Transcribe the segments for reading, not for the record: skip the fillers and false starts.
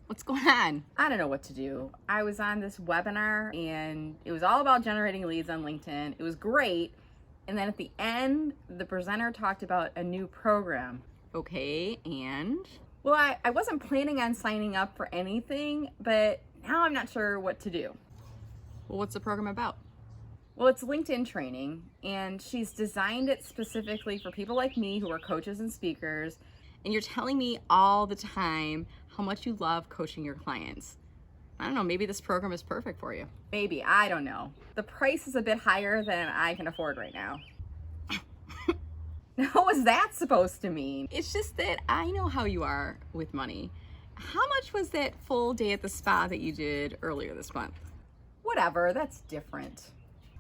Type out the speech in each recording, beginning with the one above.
What's going on? I don't know what to do. I was on this webinar and it was all about generating leads on LinkedIn. It was great. And then at the end, the presenter talked about a new program. Okay, and? Well, I wasn't planning on signing up for anything, but now I'm not sure what to do. Well, what's the program about? Well, it's LinkedIn training, and she's designed it specifically for people like me who are coaches and speakers. And you're telling me all the time how much you love coaching your clients. I don't know, maybe this program is perfect for you. Maybe, I don't know. The price is a bit higher than I can afford right now. What was that supposed to mean? It's just that I know how you are with money. How much was that full day at the spa that you did earlier this month? Whatever, that's different.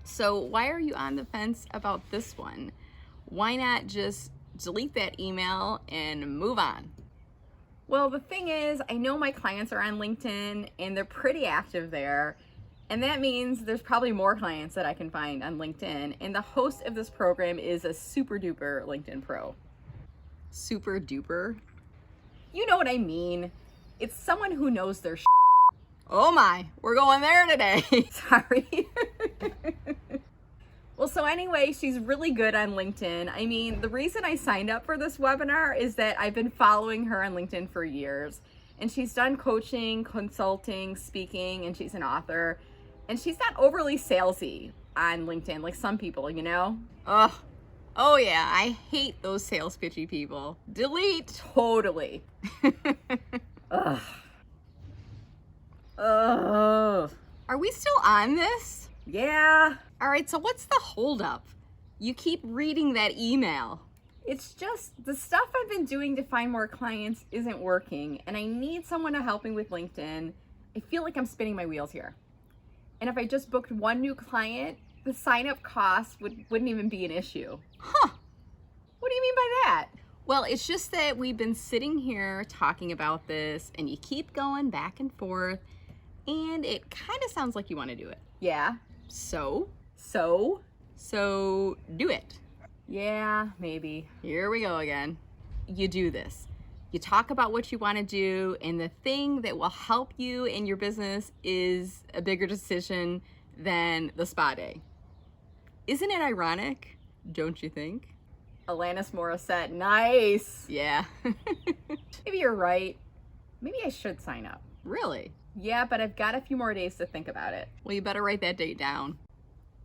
So why are you on the fence about this one? Why not just delete that email and move on? Well, the thing is, I know my clients are on LinkedIn and they're pretty active there. And that means there's probably more clients that I can find on LinkedIn. And the host of this program is a super duper LinkedIn pro. Super duper? You know what I mean. It's someone who knows their Oh my, we're going there today. Sorry. Well, so anyway, she's really good on LinkedIn. I mean, the reason I signed up for this webinar is that I've been following her on LinkedIn for years. And she's done coaching, consulting, speaking, and she's an author. And she's not overly salesy on LinkedIn like some people, you know? Ugh. Oh yeah, I hate those sales pitchy people. Delete. Totally. Ugh. Ugh. Are we still on this? Yeah. All right, so what's the holdup? You keep reading that email. It's just the stuff I've been doing to find more clients isn't working, and I need someone to help me with LinkedIn. I feel like I'm spinning my wheels here. And if I just booked one new client, the sign-up cost wouldn't even be an issue. Huh. What do you mean by that? Well, it's just that we've been sitting here talking about this, and you keep going back and forth, and it kind of sounds like you want to do it. Yeah. So do it. Yeah, maybe. Here we go again. You do this. You talk about what you want to do, and the thing that will help you in your business is a bigger decision than the spa day. Isn't it ironic? Don't you think? Alanis Morissette, nice. Yeah. Maybe you're right. Maybe I should sign up. Really? Yeah, but I've got a few more days to think about it. Well, you better write that date down.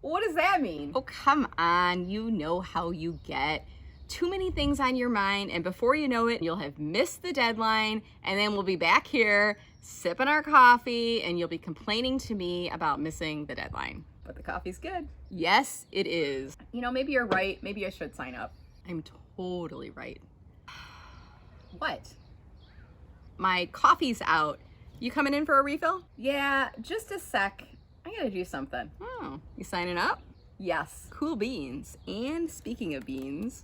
What does that mean? Oh, come on. You know how you get. Too many things on your mind, and before you know it, you'll have missed the deadline, and then we'll be back here sipping our coffee, and you'll be complaining to me about missing the deadline. But the coffee's good. Yes, it is. You know, maybe you're right. Maybe I should sign up. I'm totally right. What? My coffee's out. You coming in for a refill? Yeah, just a sec. I gotta do something. Oh, you signing up? Yes. Cool beans. And speaking of beans,